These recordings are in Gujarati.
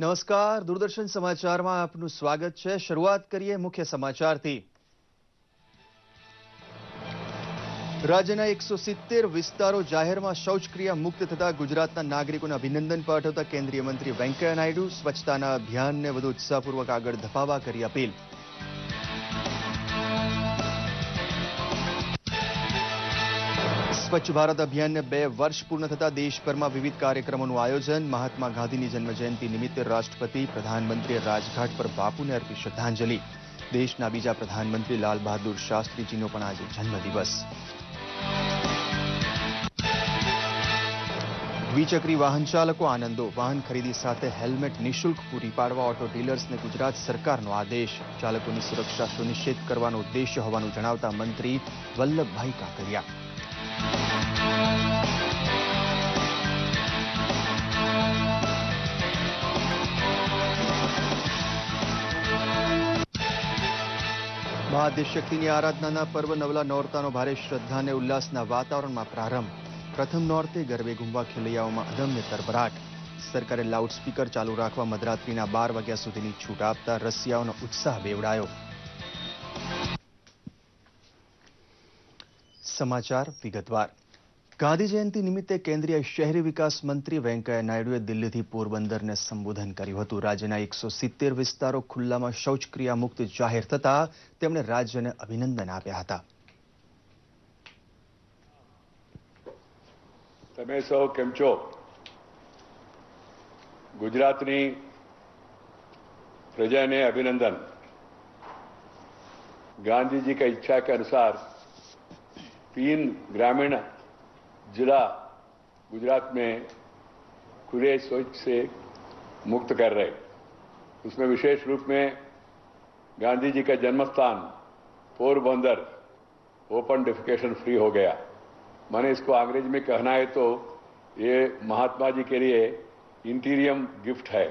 નમસ્કાર, દૂરદર્શન સમાચારમાં આપનું સ્વાગત છે। શરૂઆત કરીએ મુખ્ય સમાચારથી। રાજ્યના 170 વિસ્તારો જાહેરમાં શૌચક્રિયા મુક્ત થતા ગુજરાતના નાગરિકોને અભિનંદન પાઠવતા કેન્દ્રીય મંત્રી વેંકૈયા નાયડુ સ્વચ્છતાના અભિયાનને વધુ ઉત્સાહપૂર્વક આગળ ધપાવવા કરી અપીલ। સ્વચ્છ ભારત અભિયાનને 2 વર્ષ પૂર્ણ થતા દેશભરમાં વિવિધ કાર્યક્રમોનું આયોજન। મહાત્મા ગાંધીની જન્મજયંતિ નિમિત્તે રાષ્ટ્રપતિ પ્રધાનમંત્રીએ રાજઘાટ પર બાપુને અર્પી શ્રદ્ધાંજલિ। દેશના બીજા પ્રધાનમંત્રી લાલ બહાદુર શાસ્ત્રીજીનો પણ આજે જન્મદિવસ। દ્વિચક્રી વાહન ચાલકો આનંદો। વાહન ખરીદી સાથે હેલ્મેટ નિઃશુલ્ક પૂરી પાડવા ઓટો ડીલર્સને ગુજરાત સરકારનો આદેશ। ચાલકોની સુરક્ષા સુનિશ્ચિત કરવાનો ઉદ્દેશ્ય હોવાનું જણાવતા મંત્રી વલ્લભભાઈ કાકડિયા। મહાદેશશક્તિની આરાધનાના પર્વ નવલા નોરતાનો ભારે શ્રદ્ધા અને ઉલ્લાસના વાતાવરણમાં પ્રારંભ। પ્રથમ નોરતે ગરબે ઘૂમવા ખેલૈયાઓમાં અદમ્ય તરબરાટ। સરકારે લાઉડસ્પીકર ચાલુ રાખવા મધરાત્રિના 12 વાગ્યા સુધીની છૂટ આપતા રસિયાઓનો ઉત્સાહ બેવડાયો। સમાચાર વિગતવાર। ગાંધી જયંતિ નિમિત્તે કેન્દ્રીય શહેરી વિકાસ મંત્રી વેંકૈયા નાયડુએ દિલ્હીથી પોરબંદરને સંબોધન કર્યું હતું। રાજ્યના 170 વિસ્તારો ખુલ્લામાં શૌચક્રિયા મુક્ત જાહેર થતા તેમણે રાજ્યને અભિનંદન આપ્યા હતા। તમે સૌ કેમ છો? ગુજરાતની પ્રજાને अभिनंदन। गांधी जी का इच्छा के अनुसार 3 ग्रामीण जिला गुजरात में खुले शौच से मुक्त कर रहे। उसमें विशेष रूप में गांधी जी का जन्म स्थान पोरबंदर ओपन डिफिकेशन फ्री हो गया। मैंने इसको अंग्रेजी में कहना है तो ये महात्मा जी के लिए इंटीरियम गिफ्ट है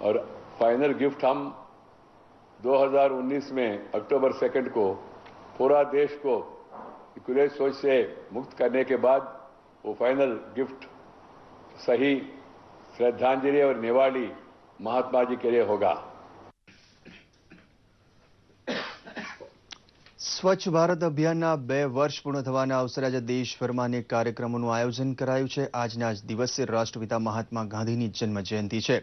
और फाइनल गिफ्ट हम 2019 में अक्टूबर 2 को पूरा देश को खुले शौच से मुक्त करने के बाद वो फाइनल गिफ्ट सही श्रद्धांजलि और निवाली महात्मा जी के लिए होगा। સ્વચ્છ ભારત અભિયાનના 2 વર્ષ પૂર્ણ થવાના અવસરે આજે દેશભરમાં અનેક કાર્યક્રમોનું આયોજન કરાયું છે। આજના જ દિવસે રાષ્ટ્રપિતા મહાત્મા ગાંધીની જન્મજયંતિ છે।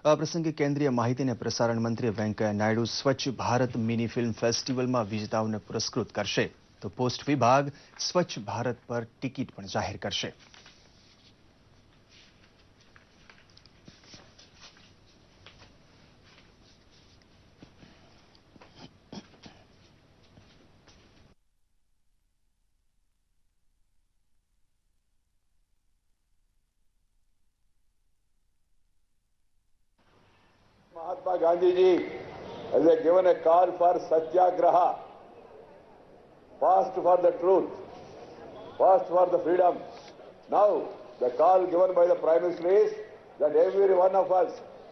આ પ્રસંગે કેન્દ્રીય માહિતી અને પ્રસારણ મંત્રી વેંકૈયા નાયડુ સ્વચ્છ ભારત મિની ફિલ્મ ફેસ્ટિવલમાં વિજેતાઓને પુરસ્કૃત કરશે તો પોસ્ટ વિભાગ સ્વચ્છ ભારત પર ટિકિટ પણ જાહેર કરશે। Mahatma Gandhi ji has given a call for satyagraha, fast for the truth, fast for the freedom. Now the call given by the Prime Minister is that every one of us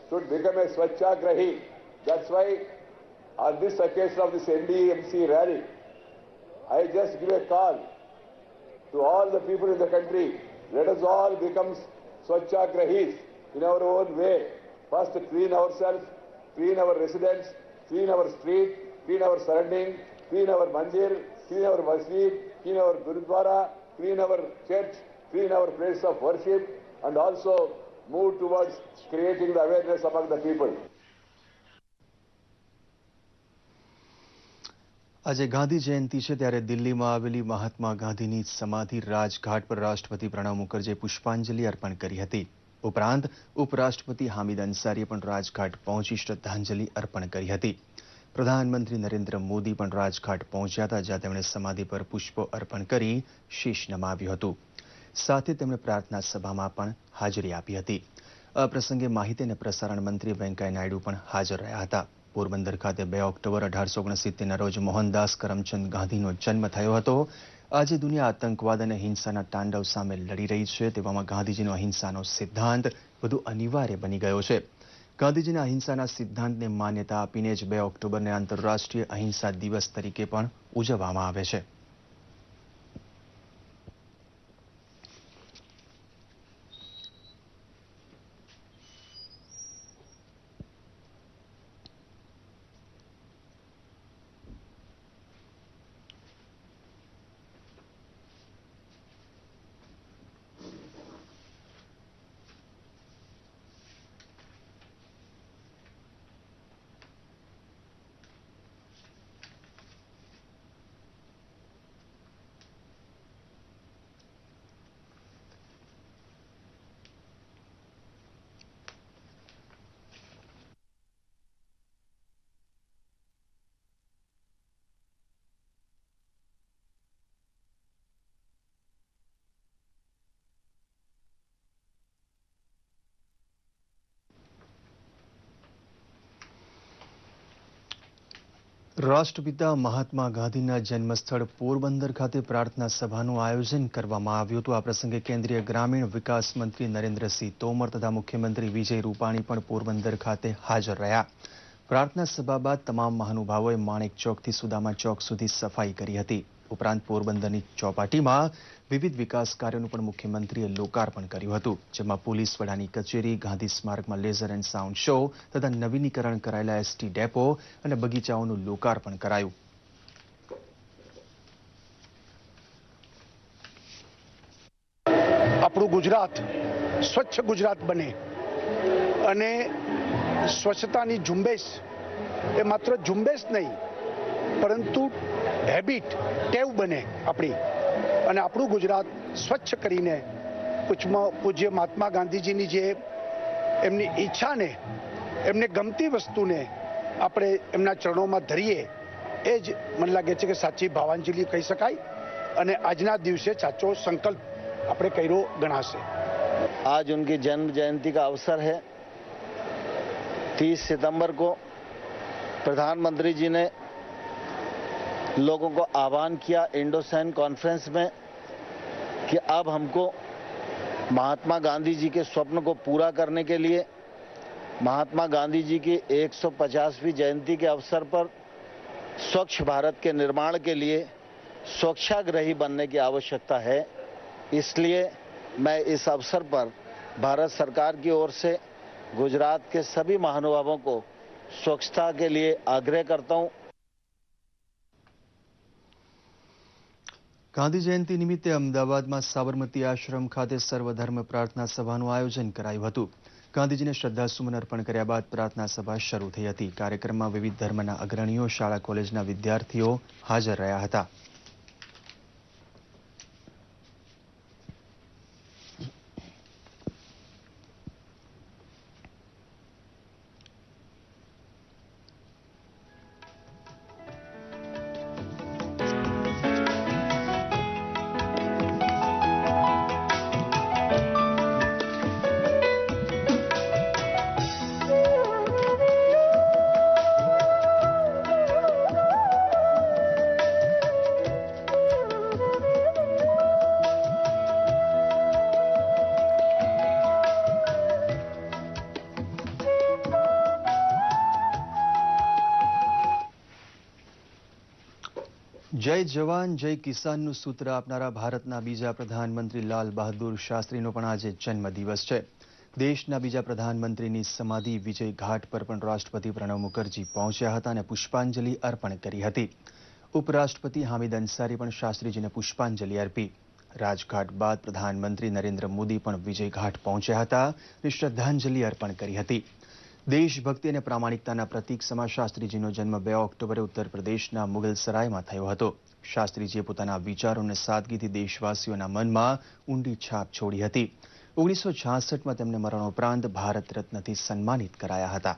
should become a swachhagrahi. That's why on this occasion of this NDMC rally, I just give a call to all the people in the country. Let us all become swachhagrahis in our own way. First, clean ourselves, clean our residence, clean our street, clean our surrounding, clean our mandir, clean our masjid, clean our gurudwara, clean our church, clean our place of worship, and also move towards creating the awareness among the people. આજે ગાંધી જયંતિ છે ત્યારે દિલ્હીમાં આવેલી મહાત્મા ગાંધીની સમાધિ રાજઘાટ પર રાષ્ટ્રપતિ પ્રણવ મુખર્જીએ પુષ્પાંજલિ અર્પણ કરી હતી। ઉપરાંત ઉપરાષ્ટ્રપતિ હામિદ અંસારીએ પણ રાજઘાટ પહોંચી શ્રદ્ધાંજલિ અર્પણ કરી હતી। પ્રધાનમંત્રી નરેન્દ્ર મોદી પણ રાજઘાટ પહોંચ્યા હતા જ્યાં તેમણે સમાધિ પર પુષ્પો અર્પણ કરી શીશ નમાવ્યું હતું। સાથે તેમણે પ્રાર્થના સભામાં પણ હાજરી આપી હતી। આ પ્રસંગે માહિતી અને પ્રસારણ મંત્રી વેંકૈયા નાયડુ પણ હાજર રહ્યા હતા। પોરબંદર ખાતે 2 ઓક્ટોબર 1869ના રોજ મોહનદાસ કરમચંદ ગાંધીનો જન્મ થયો હતો। આજે દુનિયા આતંકવાદ અને હિંસાના તાંડવ સામે લડી રહી છે તેવામાં ગાંધીજીનો અહિંસાનો સિદ્ધાંત વધુ અનિવાર્ય બની ગયો છે। ગાંધીજીના અહિંસાના સિદ્ધાંતને માન્યતા આપીને જ 2 ઓક્ટોબરને આંતરરાષ્ટ્રીય અહિંસા દિવસ તરીકે પણ ઉજવવામાં આવે છે। રાષ્ટ્રપિતા મહાત્મા ગાંધીના જન્મસ્થળ પોરબંદર ખાતે પ્રાર્થના સભાનું આયોજન કરવામાં આવ્યું હતું. આ પ્રસંગે કેન્દ્રીય ગ્રામીણ વિકાસ મંત્રી નરેન્દ્રસિંહ તોમર તથા મુખ્યમંત્રી વિજય રૂપાણી પણ પોરબંદર ખાતે હાજર રહ્યા. પ્રાર્થના સભા બાદ તમામ મહાનુભાવોએ માણેક ચોકથી સુદામા ચોક સુધી સફાઈ કરી હતી. ઉપરાંત પોરબંદરની ચોપાટીમાં વિવિધ વિકાસ કાર્યોનું પણ મુખ્યમંત્રીએ લોકાર્પણ કર્યું હતું, જેમાં પોલીસ વડાની કચેરી, ગાંધી સ્મારકમાં લેઝર એન્ડ સાઉન્ડ શો તથા નવીનીકરણ કરાયેલા એસટી ડેપો અને બગીચાઓનું લોકાર્પણ કરાયું. આપણું ગુજરાત સ્વચ્છ ગુજરાત બને અને સ્વચ્છતાની ઝુંબેશ એ માત્ર ઝુંબેશ નહીં પરંતુ હેબિટ, ટેવ બને આપણી, અને આપણું ગુજરાત સ્વચ્છ કરીને પૂજ્ય મહાત્મા ગાંધીજીની જે એમની ઈચ્છાને, એમને ગમતી વસ્તુને આપણે એમના ચરણોમાં ધરીએ, એ જ મને લાગે છે કે સાચી ભાવાંજલિ કહી શકાય અને આજના દિવસે સાચો સંકલ્પ આપણે કર્યો ગણાશે. आज उनकी जन्म जयंती का अवसर है. 30 सितंबर को प्रधानमंत्री जी ने लोगों को आह्वान किया इंडोसैन कॉन्फ्रेंस में कि अब हमको महात्मा गांधी जी के स्वप्न को पूरा करने के लिए महात्मा गांधी जी की 150वीं जयंती के अवसर पर स्वच्छ भारत के निर्माण के लिए स्वच्छाग्रही बनने की आवश्यकता है. इसलिए मैं इस अवसर पर भारत सरकार की ओर से गुजरात के सभी महानुभावों को स्वच्छता के लिए आग्रह करता हूं. ગાંધી જયંતિ નિમિત્તે અમદાવાદમાં સાબરમતી આશ્રમ ખાતે સર્વધર્મ પ્રાર્થના સભાનું આયોજન કરાયું હતું. ગાંધીજીને શ્રદ્ધાસુમન અર્પણ કર્યા બાદ પ્રાર્થના સભા શરૂ થઈ હતી. કાર્યક્રમમાં વિવિધ ધર્મના અગ્રણીઓ, શાળા કોલેજના વિદ્યાર્થીઓ હાજર રહ્યા હતા. જય જવાન જય કિસાનનું સૂત્ર આપનારા ભારતના બીજા પ્રધાનમંત્રી લાલ બહાદુર શાસ્ત્રીનો પણ આજે જન્મદિવસ છે. દેશના બીજા પ્રધાનમંત્રીની સમાધિ વિજય ઘાટ પર પણ રાષ્ટ્રપતિ પ્રણવ મુખર્જી પહોંચ્યા હતા અને પુષ્પાંજલિ અર્પણ કરી હતી. ઉપરાષ્ટ્રપતિ હામિદ અંસારી પણ શાસ્ત્રીજીને પુષ્પાંજલિ અર્પી. રાજઘાટ બાદ પ્રધાનમંત્રી નરેન્દ્ર મોદી પણ વિજય ઘાટ પહોંચ્યા હતા અને શ્રદ્ધાંજલિ અર્પણ કરી હતી. દેશભક્તિ અને પ્રામાણિકતાના પ્રતીક સમા શાસ્ત્રીજીનો જન્મ 2 ઓક્ટોબરે ઉત્તર પ્રદેશના મુગલસરાયમાં થયો હતો. શાસ્ત્રીજીએ પોતાના વિચારો અને સાદગીથી દેશવાસીઓના મનમાં ઊંડી છાપ છોડી હતી. 1966માં તેમને મરણોપરાંત ભારત રત્નથી સન્માનિત કરાયા હતા.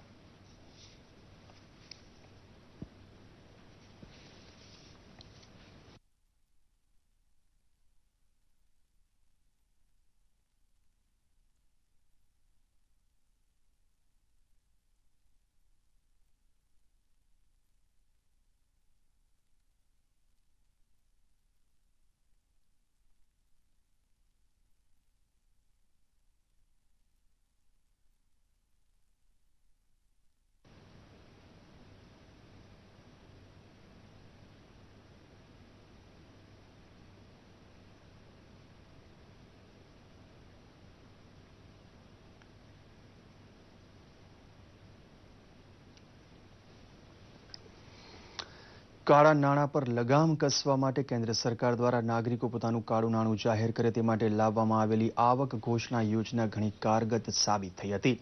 કાળા નાણાં પર લગામ કસવા માટે કેન્દ્ર સરકાર દ્વારા નાગરિકો પોતાનું કાળું નાણું જાહેર કરે તે માટે લાવવામાં આવેલી આવક ઘોષણા યોજના ઘણી કારગત સાબિત થઈ હતી.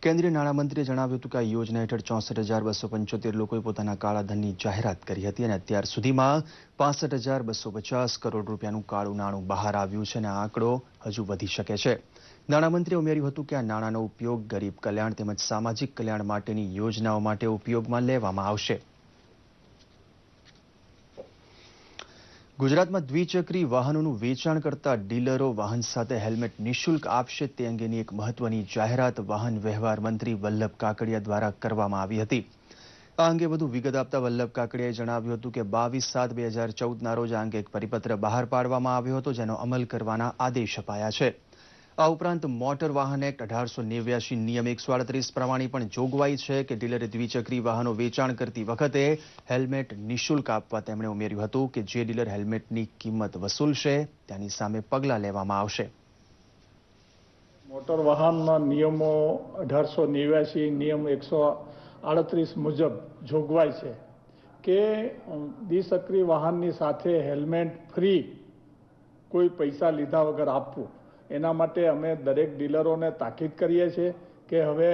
કેન્દ્રીય નાણામંત્રીએ જણાવ્યું હતું કે આ યોજના હેઠળ 64,275 લોકોએ પોતાના કાળા ધનની જાહેરાત કરી હતી અને અત્યાર સુધીમાં 65,250 કરોડ રૂપિયાનું કાળું નાણું બહાર આવ્યું છે અને આ આંકડો હજુ વધી શકે છે. નાણામંત્રીએ ઉમેર્યું હતું કે આ નાણાંનો ઉપયોગ ગરીબ કલ્યાણ તેમજ સામાજિક કલ્યાણ માટેની યોજનાઓ માટે ઉપયોગમાં લેવામાં આવશે. ગુજરાતમાં દ્વિચક્રી વાહનોનું વેચાણ કરતા ડીલરો વાહન સાથે હેલ્મેટ નિઃશુલ્ક આપશે તે અંગેની એક મહત્વની જાહેરાત વાહન વ્યવહાર મંત્રી વલ્લભ કાકડિયા દ્વારા કરવામાં આવી હતી. આ અંગે વધુ વિગત આપતા વલ્લભ કાકડિયાએ જણાવ્યું હતું કે 22/7/2014ના રોજ આ અંગે એક પરિપત્ર બહાર પાડવામાં આવ્યો હતો, જેનો અમલ કરવાના આદેશ અપાયા છે. આ ઉપરાંત મોટર વાહન એક્ટ 1889 નિયમ 138 પ્રમાણે પણ જોગવાઈ છે કે ડીલરે દ્વિચક્રી વાહનો વેચાણ કરતી વખતે હેલ્મેટ નિઃશુલ્ક આપવા તેમણે ઉમેર્યું હતું કે જે ડીલર હેલ્મેટની કિંમત વસૂલશે તેની સામે પગલાં લેવામાં આવશે. મોટર વાહનના નિયમો 1889 નિયમ 138 મુજબ જોગવાઈ છે કે દ્વિચક્રી વાહનની સાથે હેલ્મેટ ફ્રી કોઈ પૈસા લીધા વગર આપવું. એના માટે અમે દરેક ડીલરોને તાકીદ કરીએ છીએ કે હવે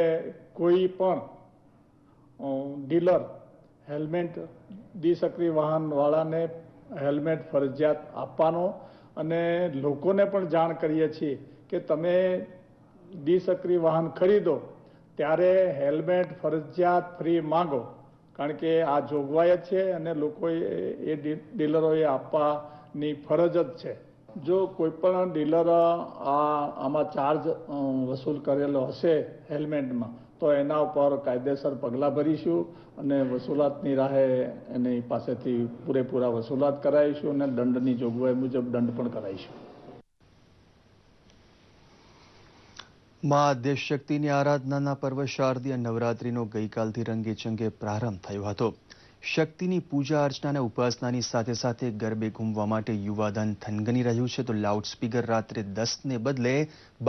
કોઈ પણ ડીલર હેલ્મેટ દ્વિચક્રી વાહનવાળાને હેલ્મેટ ફરજિયાત આપવાનો અને લોકોને પણ જાણ કરીએ છીએ કે તમે દ્વિચક્રી વાહન ખરીદો ત્યારે હેલ્મેટ ફરજિયાત ફ્રી માંગો, કારણ કે આ જોગવાઈ જ છે અને લોકોએ એ ડીલરોએ આપવાની ફરજ જ છે. જો કોઈ પણ ડીલર આમાં ચાર્જ વસૂલ કરેલો હશે હેલ્મેટમાં તો એના ઉપર કાયદેસર પગલાં ભરીશું અને વસૂલાતની રાહે એની પાસેથી પૂરેપૂરા વસૂલાત કરાવીશું અને દંડની જોગવાઈ મુજબ દંડ પણ કરાવીશું. મા આદ્યશક્તિની આરાધનાના પર્વ શારદીય નવરાત્રીનો ગઈકાલથી રંગેચંગે પ્રારંભ થયો હતો. શક્તિની પૂજા અર્ચના અને ઉપાસનાની સાથે સાથે ગરબે ઘૂમવા માટે યુવાધન થનગની રહ્યું છે, તો લાઉડસ્પીકર રાત્રે 10ને બદલે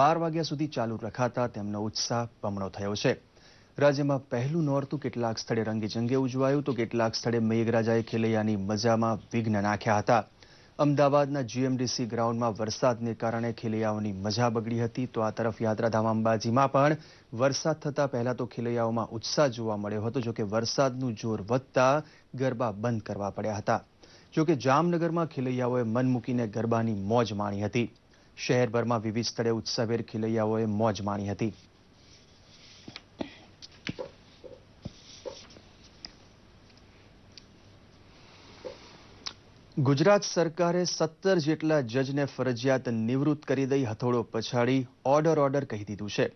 12 વાગ્યા સુધી ચાલુ રખાતા તેમનો ઉત્સાહ બમણો થયો છે. રાજ્યમાં પહેલું નોરતું કેટલાક સ્થળે રંગેચંગે ઉજવાયું, તો કેટલાક સ્થળે મેઘરાજાએ ખેલૈયાની મજામાં વિઘ્ન નાખ્યા હતા. અમદાવાદના જીએમડીસી ગ્રાઉન્ડમાં વરસાદને કારણે ખેલૈયાઓની મજા બગડી હતી, તો આ તરફ યાત્રાધામ અંબાજીમાં પણ વરસાદ થતા પહેલા તો ખેલૈયાઓમાં ઉત્સાહ જોવા મળ્યો હતો. જોકે વરસાદનું જોર વધતા ગરબા બંધ કરવા પડ્યા હતા. જોકે જામનગરમાં ખેલૈયાઓએ મન મૂકીને ગરબાની મોજ માણી હતી. શહેરભરમાં વિવિધ સ્થળે ઉત્સાહભેર ખેલૈયાઓએ મોજ માણી હતી. ગુજરાત સરકારે 17 જેટલા જજને ફરજિયાત નિવૃત્ત કરી દઈ હથોડો પછાડી ઓર્ડર કહી દીધું છે.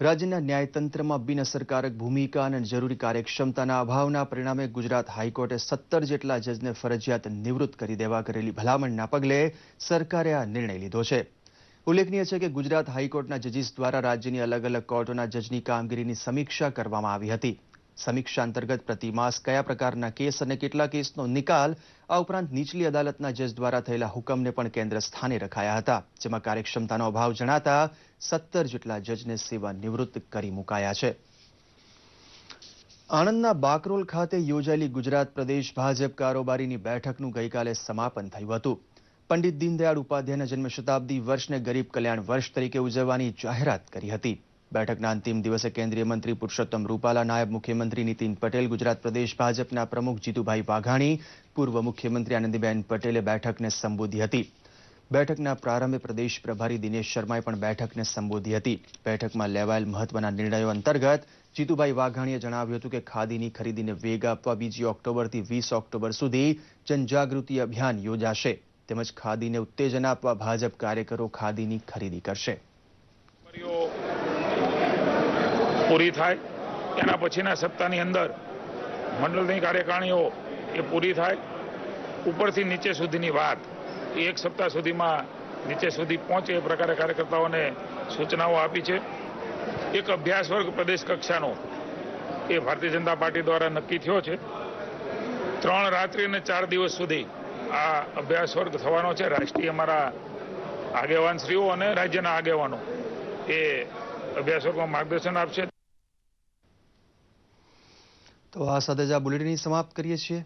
રાજ્યના ન્યાયતંત્રમાં બિનઅસરકારક ભૂમિકા અને જરૂરી કાર્યક્ષમતાના અભાવના પરિણામે ગુજરાત હાઈકોર્ટે 17 જેટલા જજને ફરજિયાત નિવૃત્ત કરી દેવા કરેલી ભલામણના પગલે સરકારે આ નિર્ણય લીધો છે. ઉલ્લેખનીય છે કે ગુજરાત હાઈકોર્ટના જજીસ દ્વારા રાજ્યની અલગ અલગ કોર્ટોના જજની કામગીરીની સમીક્ષા કરવામાં આવી હતી. સમીક્ષા અંતર્ગત પ્રતિમાસ કયા પ્રકારના કેસ અને કેટલા કેસનો નિકાલ, આ ઉપરાંત નીચલી અદાલતના જજ દ્વારા થયેલા હુકમને પણ કેન્દ્ર સ્થાને રખાયા હતા, જેમાં કાર્યક્ષમતાનો અભાવ જણાતા 17 જેટલા જજને સેવા નિવૃત્ત કરી મુકાયા છે. આણંદના બાકરોલ ખાતે યોજાયેલી ગુજરાત પ્રદેશ ભાજપ કારોબારીની બેઠકનું ગઈકાલે સમાપન થયું હતું. પંડિત દીનદયાળ ઉપાધ્યાયના જન્મ શતાબ્દી વર્ષને ગરીબ કલ્યાણ વર્ષ તરીકે ઉજવવાની જાહેરાત કરી હતી. બેઠકના અંતિમ દિવસે કેન્દ્રીય મંત્રી પુરુષોત્તમ રૂપાલા, નાયબ મુખ્યમંત્રી નીતિન પટેલ, ગુજરાત પ્રદેશ ભાજપના પ્રમુખ જીતુભાઈ વાઘાણી, પૂર્વ મુખ્યમંત્રી આનંદીબેન પટેલે બેઠકને સંબોધી હતી. બેઠકના પ્રારંભે પ્રદેશ પ્રભારી દિનેશ શર્માએ પણ બેઠકને સંબોધી હતી. બેઠકમાં લેવાયેલ મહત્વના નિર્ણયો અંતર્ગત જીતુભાઈ વાઘાણીએ જણાવ્યું હતું કે ખાદીની ખરીદીને વેગ આપવા 2 ઓક્ટોબરથી 20 ઓક્ટોબર સુધી જનજાગૃતિ અભિયાન યોજાશે, તેમજ ખાદીને ઉત્તેજન આપવા ભાજપ કાર્યકરો ખાદીની ખરીદી કરશે. પૂરી થાય એના પછીના સપ્તાહની અંદર મંડળની કાર્યકારીઓ એ પૂરી થાય. ઉપરથી નીચે સુધીની વાત એક સપ્તાહ સુધીમાં નીચે સુધી પહોંચે એ પ્રકારે કાર્યકર્તાઓને સૂચનાઓ આપી છે. એક અભ્યાસ વર્ગ પ્રદેશ કક્ષાનો એ ભારતીય જનતા પાર્ટી દ્વારા નક્કી થયો છે. 3 રાત્રિ અને 4 દિવસ સુધી આ અભ્યાસ વર્ગ થવાનો છે. રાષ્ટ્રીય અમારા આગેવાનશ્રીઓ અને રાજ્યના આગેવાનો એ અભ્યાસ વર્ગમાં માર્ગદર્શન આપશે. તો આ સાથે જ આ બુલેટિન સમાપ્ત કરીએ છીએ.